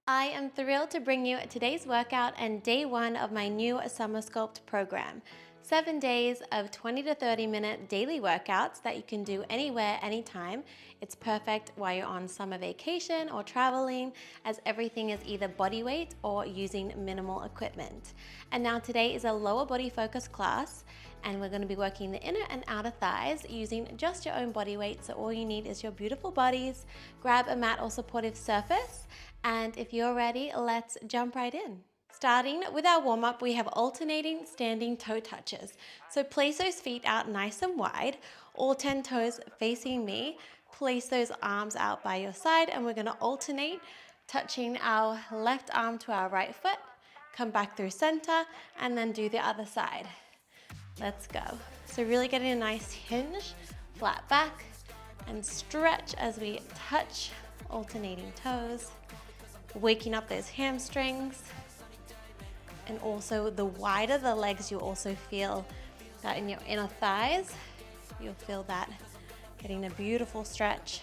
I am thrilled to bring you today's workout and day one of my new Summer Sculpt program. 7 days of 20 to 30 minute daily workouts that you can do anywhere, anytime. It's perfect while you're on summer vacation or traveling, as everything is either body weight or using minimal equipment. And now today is a lower body focus class, and we're going to be working the inner and outer thighs using just your own body weight. So all you need is your beautiful bodies. Grab a mat or supportive surface, and if you're ready, let's jump right in. Starting with our warm-up, we have alternating standing toe touches. So place those feet out nice and wide, all 10 toes facing me. Place those arms out by your side, and we're going to alternate, touching our left arm to our right foot. Come back through center, and then do the other side. Let's go. So really getting a nice hinge, flat back, and stretch as we touch alternating toes, waking up those hamstrings. And also, the wider the legs, you also feel that in your inner thighs. You'll feel that getting a beautiful stretch,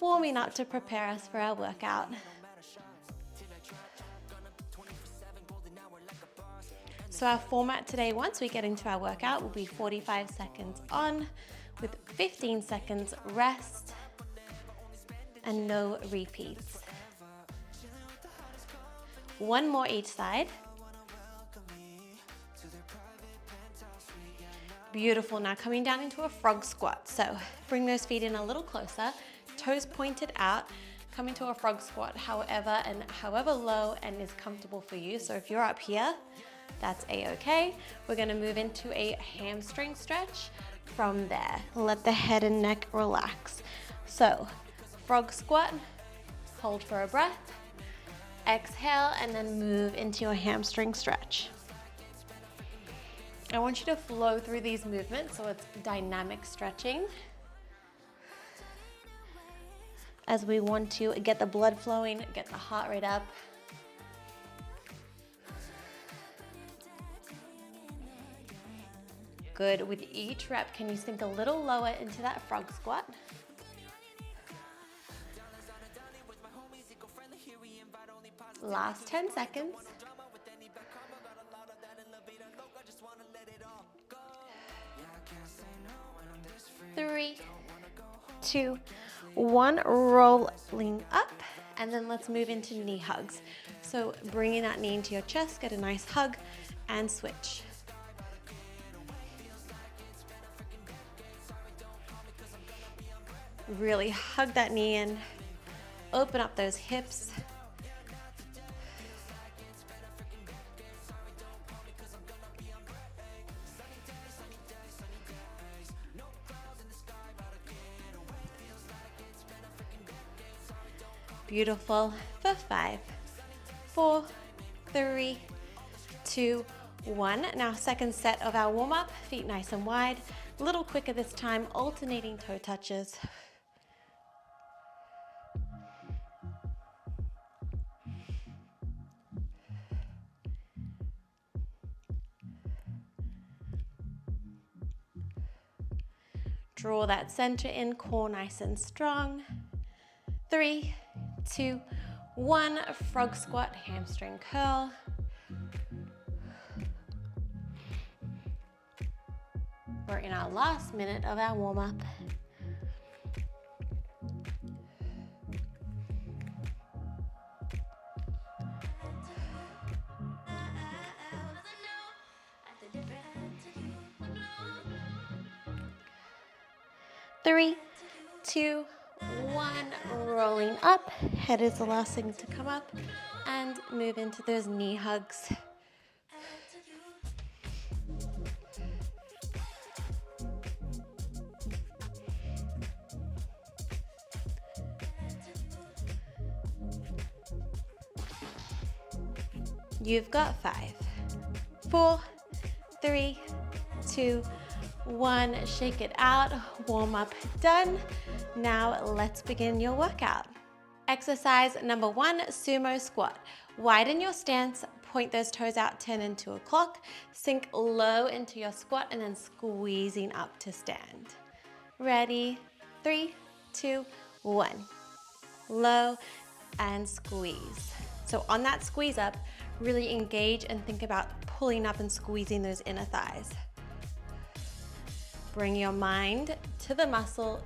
warming up to prepare us for our workout. So our format today, once we get into our workout, will be 45 seconds on with 15 seconds rest and no repeats. One more each side. Beautiful. Now coming down into a frog squat. So bring those feet in a little closer, toes pointed out. Come into a frog squat however low and is comfortable for you. So if you're up here, that's a-okay. We're going to move into a hamstring stretch from there. Let the head and neck relax. So frog squat, hold for a breath. Exhale, and then move into your hamstring stretch. I want you to flow through these movements, so it's dynamic stretching, as we want to get the blood flowing, get the heart rate up. Good. With each rep, can you sink a little lower into that frog squat? Last 10 seconds. 3, 2, 1, rolling up, and then let's move into knee hugs. So bringing that knee into your chest, get a nice hug, and switch. Really hug that knee in, open up those hips. Beautiful. For 5, 4, 3, 2, 1. Now second set of our warm-up, feet nice and wide, a little quicker this time, alternating toe touches. Draw that center in, core nice and strong. 3, 2, 1, frog squat, hamstring curl. We're in our last minute of our warm-up. Three, 2, 1, rolling up. Head is the last thing to come up, and move into those knee hugs. You've got 5, 4, 3, 2, 1, shake it out, warm up done. Now let's begin your workout. Exercise number 1, sumo squat. Widen your stance, point those toes out, turn into a clock, sink low into your squat, and then squeezing up to stand. Ready? 3, 2, 1. Low, and squeeze. So on that squeeze up, really engage and think about pulling up and squeezing those inner thighs. Bring your mind to the muscle,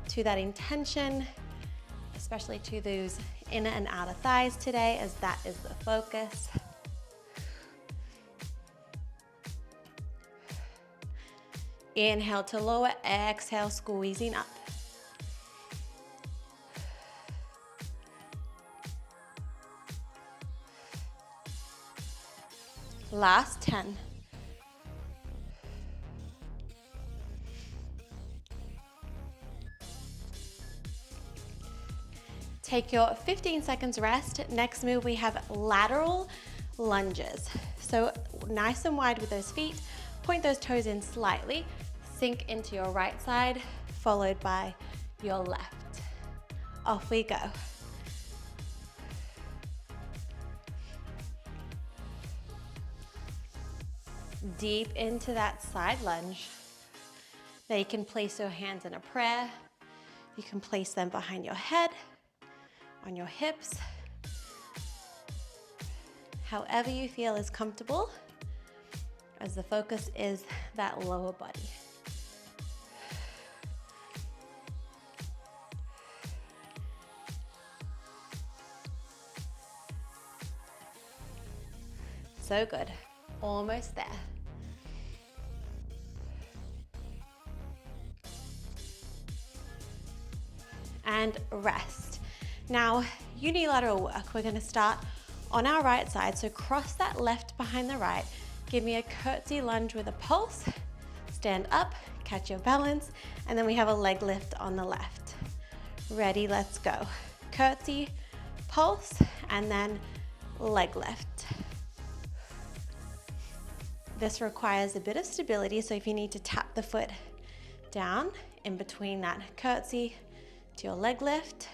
to that intention, especially to those inner and outer thighs today, as that is the focus. Inhale to lower, exhale, squeezing up. Last 10. Take your 15 seconds rest. Next move, we have lateral lunges. So nice and wide with those feet, point those toes in slightly, sink into your right side, followed by your left. Off we go. Deep into that side lunge. Now you can place your hands in a prayer. You can place them behind your head, on your hips. However you feel is comfortable, as the focus is that lower body. So good, almost there. And rest. Now, unilateral work, we're gonna start on our right side, so cross that left behind the right, give me a curtsy lunge with a pulse, stand up, catch your balance, and then we have a leg lift on the left. Ready, let's go. Curtsy, pulse, and then leg lift. This requires a bit of stability, so if you need to tap the foot down in between that curtsy to your leg lift,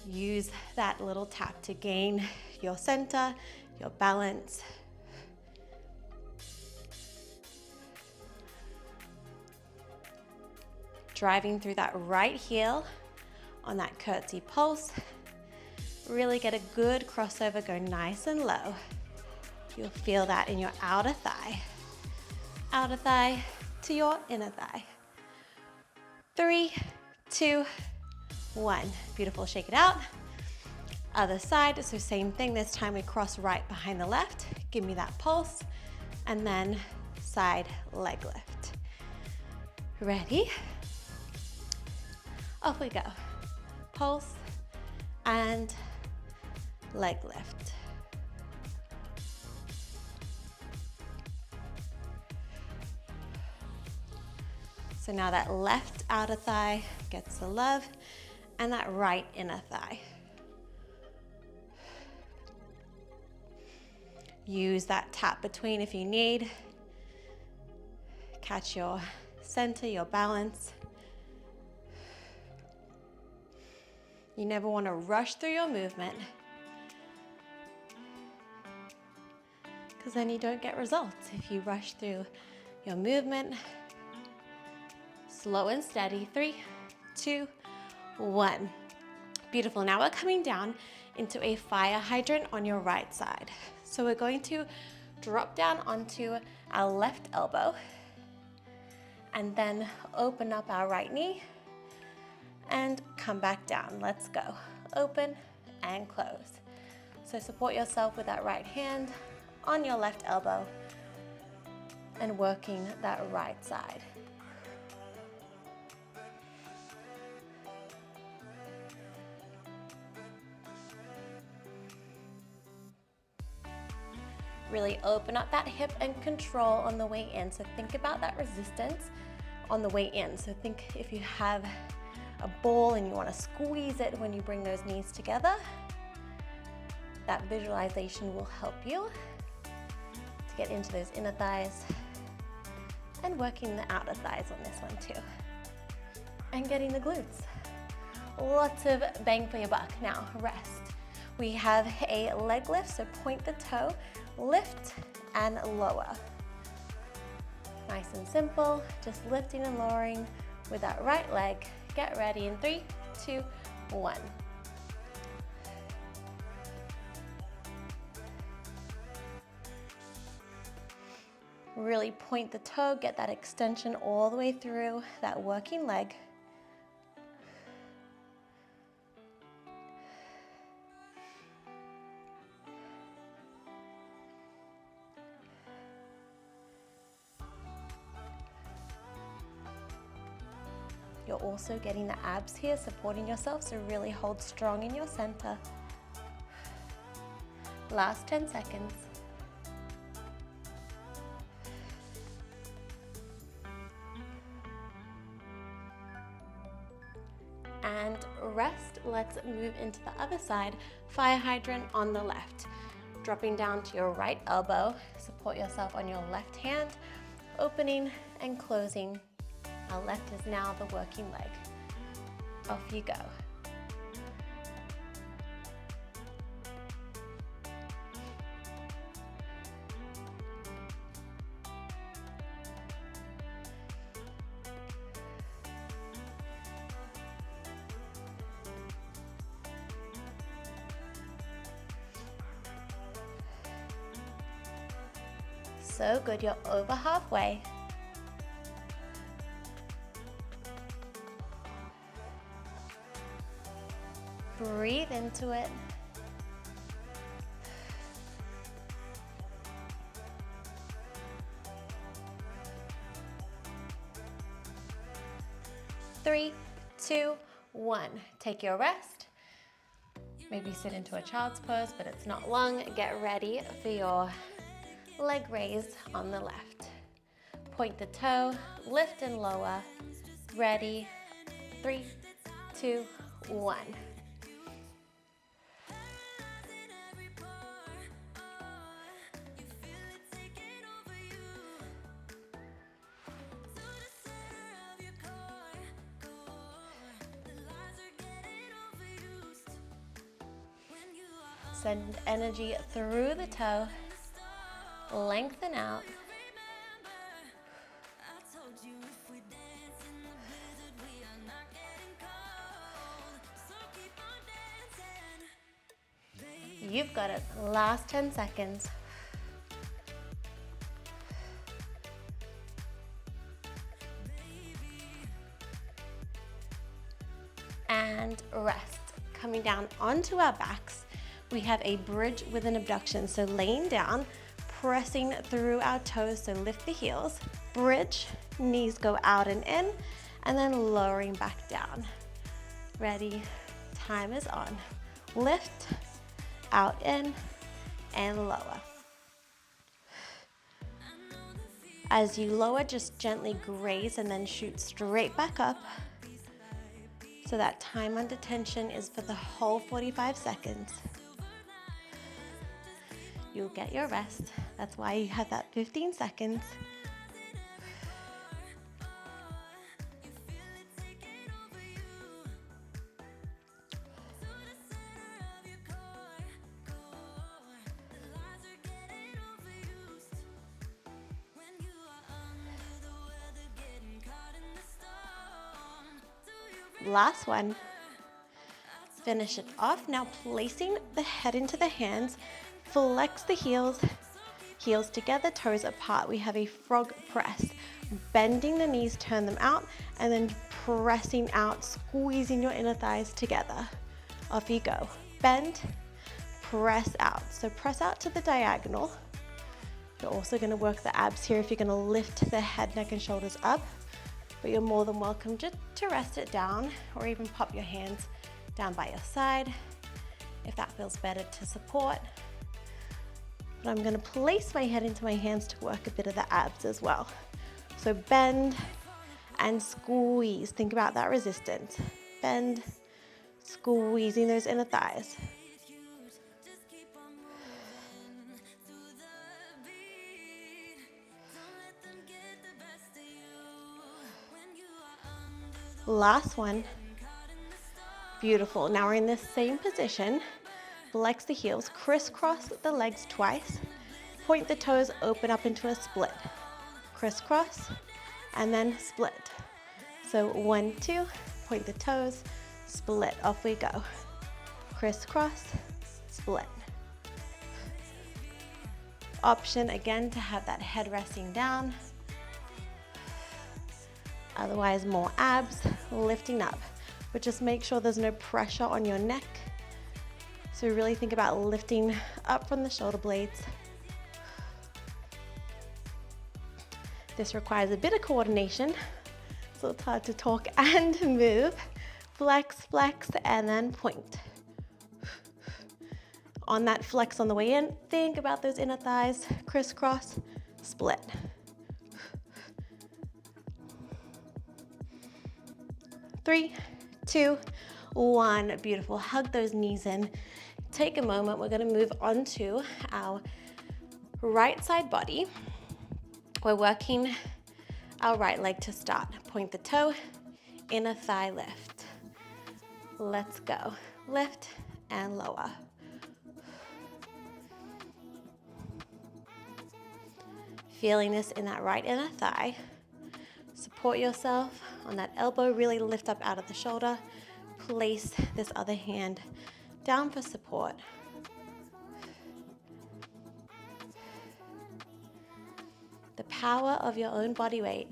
use that little tap to gain your center, your balance. Driving through that right heel on that curtsy pulse. Really get a good crossover, go nice and low. You'll feel that in your outer thigh. Outer thigh to your inner thigh. 3, 2, 1. Beautiful, shake it out. Other side, so same thing. This time we cross right behind the left. Give me that pulse. And then side leg lift. Ready? Off we go. Pulse and leg lift. So now that left outer thigh gets the love, and that right inner thigh. Use that tap between if you need. Catch your center, your balance. You never want to rush through your movement, because then you don't get results. If you rush through your movement, slow and steady. 3, 2, 1. Beautiful. Now we're coming down into a fire hydrant on your right side. So we're going to drop down onto our left elbow and then open up our right knee and come back down. Let's go. Open and close. So support yourself with that right hand on your left elbow and working that right side. Really open up that hip and control on the way in. So think about that resistance on the way in. So think if you have a ball and you want to squeeze it when you bring those knees together, that visualization will help you to get into those inner thighs and working the outer thighs on this one too. And getting the glutes. Lots of bang for your buck. Now, rest. We have a leg lift, so point the toe, lift and lower. Nice and simple, just lifting and lowering with that right leg. Get ready in 3, 2, 1. Really point the toe, get that extension all the way through that working leg. You're also getting the abs here, supporting yourself, so really hold strong in your center. Last 10 seconds. And rest. Let's move into the other side. Fire hydrant on the left. Dropping down to your right elbow. Support yourself on your left hand. Opening and closing. Our left is now the working leg. Off you go. So good, you're over halfway. Breathe into it. Three, two, one. Take your rest. Maybe sit into a child's pose, but it's not long. Get ready for your leg raise on the left. Point the toe, lift and lower. Ready, 3, 2, 1. Send energy through the toe, lengthen out. You've got it. Last 10 seconds. And rest. Coming down onto our backs, we have a bridge with an abduction. So laying down, pressing through our toes, so lift the heels, bridge, knees go out and in, and then lowering back down. Ready, time is on. Lift, out, in, and lower. As you lower, just gently graze and then shoot straight back up. So that time under tension is for the whole 45 seconds. You'll get your rest. That's why you have that 15 seconds. Last one. Finish it off. Now placing the head into the hands, flex the heels, heels together, toes apart. We have a frog press. Bending the knees, turn them out, and then pressing out, squeezing your inner thighs together. Off you go. Bend, press out. So press out to the diagonal. You're also going to work the abs here if you're going to lift the head, neck, and shoulders up. But you're more than welcome just to rest it down or even pop your hands down by your side if that feels better to support. But I'm going to place my head into my hands to work a bit of the abs as well. So bend and squeeze. Think about that resistance. Bend, squeezing those inner thighs. Last one. Beautiful. Now we're in this same position. Flex the heels, crisscross the legs twice. Point the toes, open up into a split. Crisscross, and then split. So 1, 2, point the toes, split. Off we go. Crisscross, split. option again to have that head resting down. Otherwise, more abs lifting up, but just make sure there's no pressure on your neck. So really think about lifting up from the shoulder blades. This requires a bit of coordination, so it's hard to talk and move. Flex, flex, and then point. On that flex on the way in, think about those inner thighs, crisscross, split. Three, two, one. Beautiful. Hug those knees in. Take a moment. We're going to move on to our right side body. We're working our right leg to start. Point the toe, inner thigh lift. Let's go. Lift and lower. Feeling this in that right inner thigh. Support yourself on that elbow. Really lift up out of the shoulder. Place this other hand down for support. The power of your own body weight.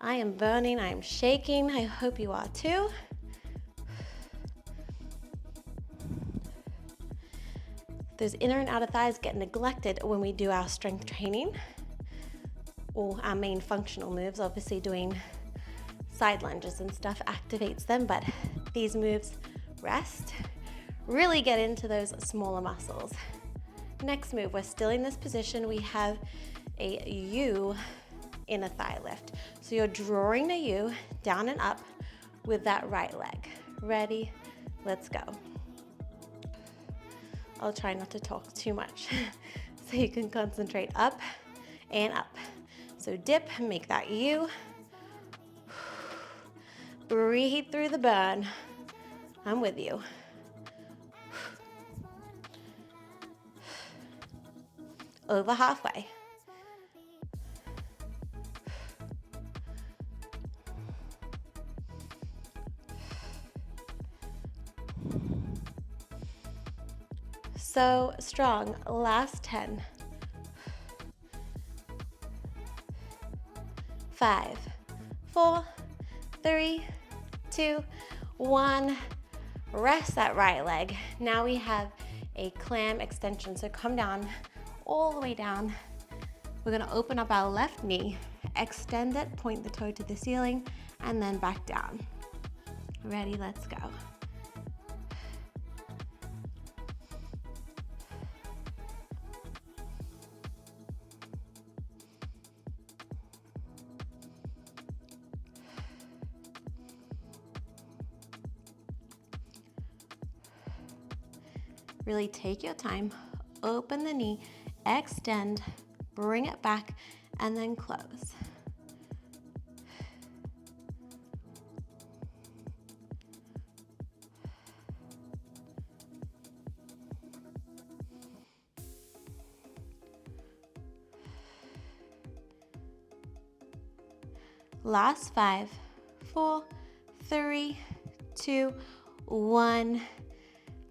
I am burning, I am shaking. I hope you are too. Those inner and outer thighs get neglected when we do our strength training or our main functional moves. Obviously doing side lunges and stuff activates them, but these moves rest, really get into those smaller muscles. Next move, we're still in this position. We have a U inner thigh lift. So you're drawing a U down and up with that right leg. Ready? Let's go. I'll try not to talk too much so you can concentrate up and up. So dip, make that U. Breathe through the burn. I'm with you. Over halfway. So strong. Last 10. 5, 4, 3, 2, 1. Rest that right leg. Now we have a clam extension. So come down, all the way down. We're gonna open up our left knee, extend it, point the toe to the ceiling, and then back down. Ready, let's go. Really take your time, open the knee, extend, bring it back, and then close. Last 5, 4, 3, 2, 1.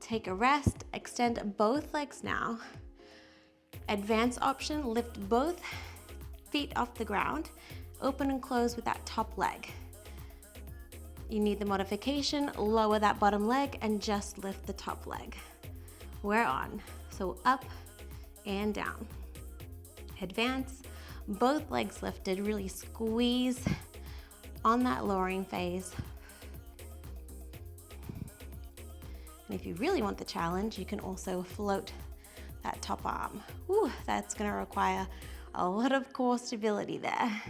Take a rest, extend both legs now. Advanced option, lift both feet off the ground, open and close with that top leg. You need the modification, lower that bottom leg and just lift the top leg. We're on, so up and down. Advance, both legs lifted, really squeeze on that lowering phase. And if you really want the challenge, you can also float that top arm. Ooh, that's gonna require a lot of core stability there.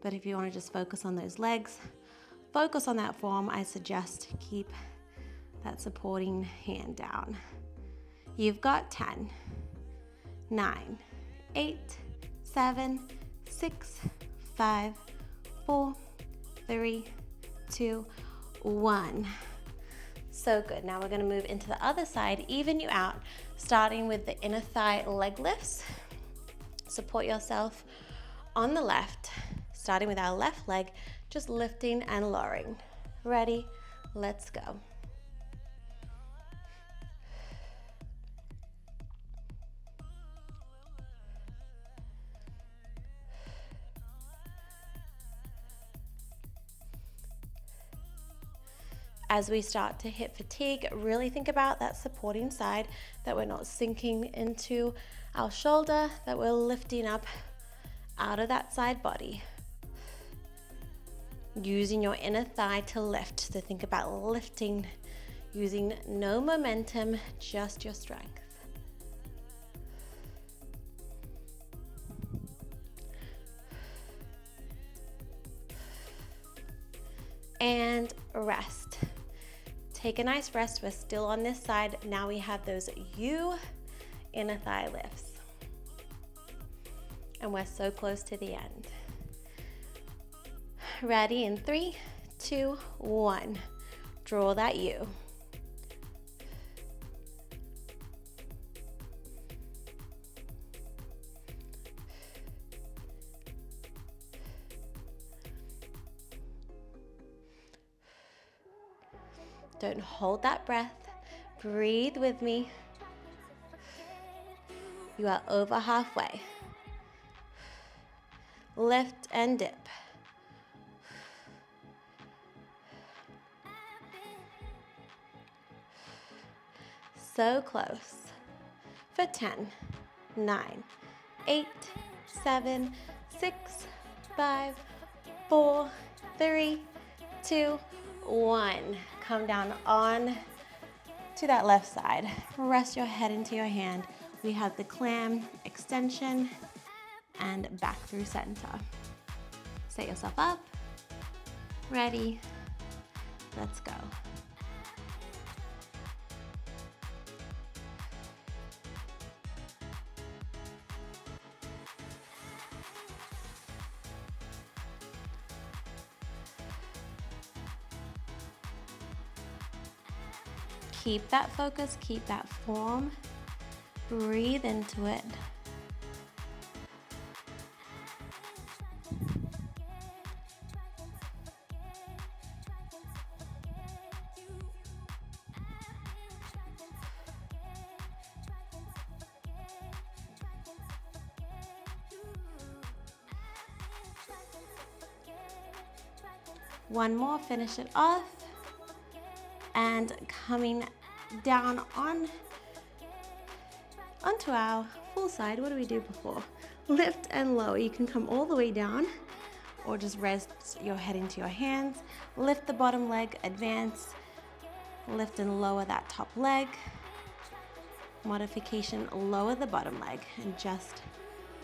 But if you wanna just focus on those legs, focus on that form, I suggest keep that supporting hand down. You've got 10, 9, 8, 7, 6, 5, 4, 3, 2, 1. So good. Now we're going to move into the other side, even you out, starting with the inner thigh leg lifts. Support yourself on the left, starting with our left leg, just lifting and lowering. Ready? Let's go. As we start to hit fatigue, really think about that supporting side, that we're not sinking into our shoulder, that we're lifting up out of that side body. Using your inner thigh to lift. So think about lifting, using no momentum, just your strength. And rest. Take a nice rest. We're still on this side. Now we have those inner thigh lifts. And we're so close to the end. Ready in 3, 2, 1. Draw that U. Don't hold that breath. Breathe with me. You are over halfway. Lift and dip. So close. For 10, 9, 8, 7, 6, 5, 4, 3, 2, 1. Come down on to that left side. Rest your head into your hand. We have the clam, extension, and back through center. Set yourself up. Ready. Let's go. Keep that focus, keep that form. Breathe into it. One more, finish it off. And coming down onto our full side. What do we do before? Lift and lower. You can come all the way down or just rest your head into your hands. Lift the bottom leg, advance. Lift and lower that top leg. Modification, lower the bottom leg and just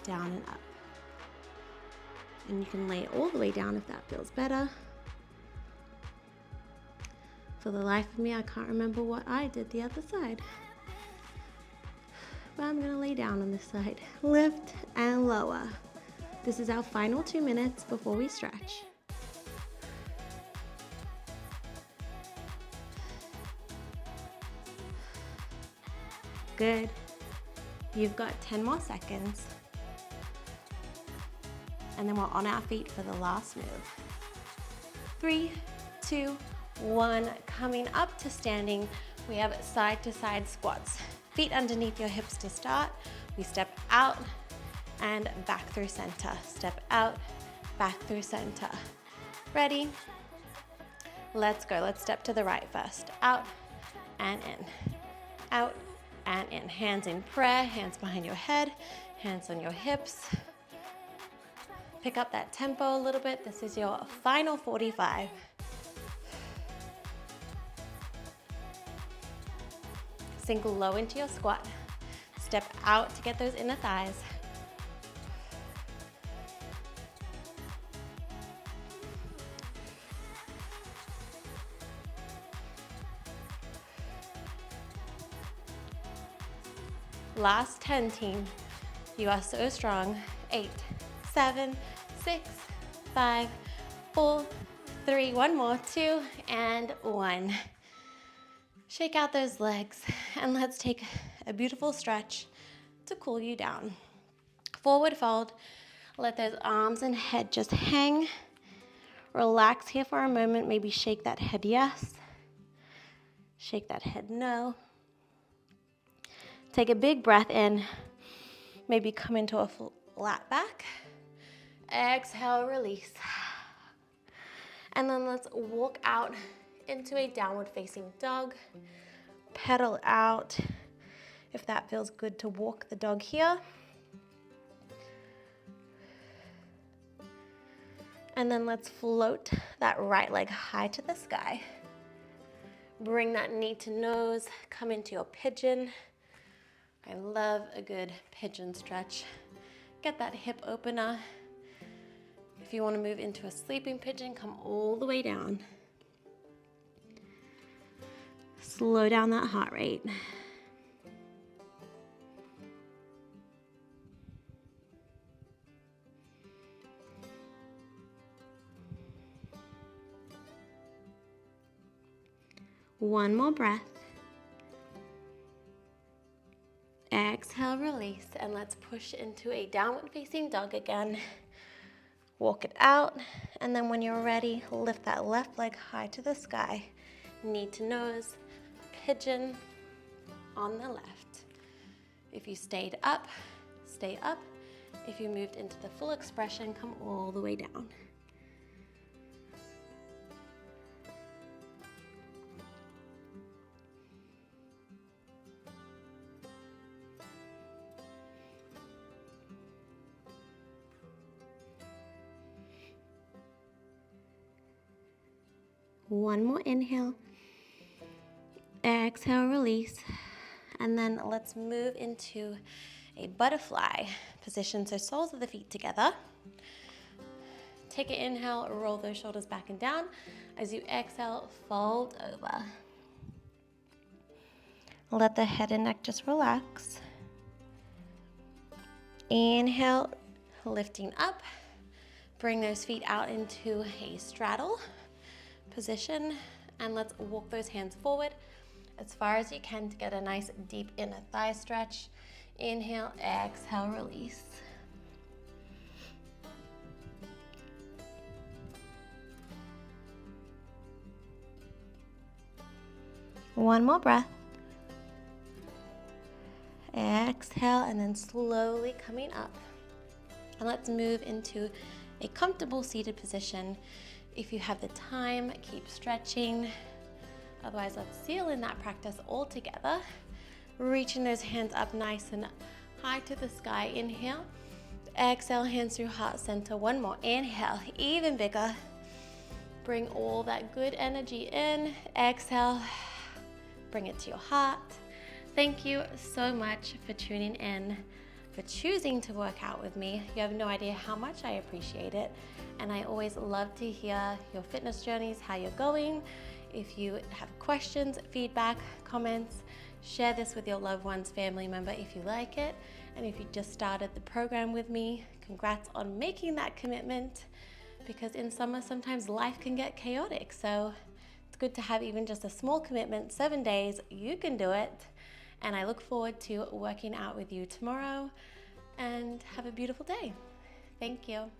down and up. And you can lay all the way down if that feels better. For the life of me, I can't remember what I did the other side. But I'm gonna lay down on this side. Lift and lower. This is our final 2 minutes before we stretch. Good. You've got 10 more seconds. And then we're on our feet for the last move. 3, 2, 1, coming up to standing. We have side to side squats. Feet underneath your hips to start. We step out and back through center. Step out, back through center. Ready? Let's go. Let's step to the right first. Out and in. Out and in. Hands in prayer, hands behind your head, hands on your hips. Pick up that tempo a little bit. This is your final 45. Sink low into your squat. Step out to get those inner thighs. Last 10, team. You are so strong. 8, 7, 6, 5, 4, 3, one more, 2, and 1. Shake out those legs and let's take a beautiful stretch to cool you down. Forward fold. Let those arms and head just hang. Relax here for a moment. Maybe shake that head yes. Shake that head no. Take a big breath in. Maybe come into a flat back. Exhale, release. And then let's walk out into a downward facing dog. Pedal out if that feels good to walk the dog here. And then let's float that right leg high to the sky. Bring that knee to nose, come into your pigeon. I love a good pigeon stretch. Get that hip opener. If you want to move into a sleeping pigeon, come all the way down. Slow down that heart rate. One more breath. Exhale, release, and let's push into a downward facing dog again. Walk it out, and then when you're ready, lift that left leg high to the sky. Knee to nose, pigeon on the left. If you stayed up, stay up. If you moved into the full expression, come all the way down. One more inhale. Exhale, release. And then let's move into a butterfly position. So soles of the feet together. Take an inhale, roll those shoulders back and down. As you exhale, fold over. Let the head and neck just relax. Inhale, lifting up. Bring those feet out into a straddle position, and let's walk those hands forward as far as you can to get a nice deep inner thigh stretch. Inhale, exhale, release. One more breath. Exhale, and then slowly coming up. And let's move into a comfortable seated position. If you have the time, keep stretching. Otherwise, let's seal in that practice all together. Reaching those hands up nice and high to the sky. Inhale. Exhale, hands through heart center. One more. Inhale, even bigger. Bring all that good energy in. Exhale. Bring it to your heart. Thank you so much for tuning in, for choosing to work out with me. You have no idea how much I appreciate it. And I always love to hear your fitness journeys, how you're going. If you have questions, feedback, comments, share this with your loved ones, family member if you like it. And if you just started the program with me, congrats on making that commitment, because in summer sometimes life can get chaotic. So it's good to have even just a small commitment, 7 days, you can do it. And I look forward to working out with you tomorrow, and have a beautiful day. Thank you.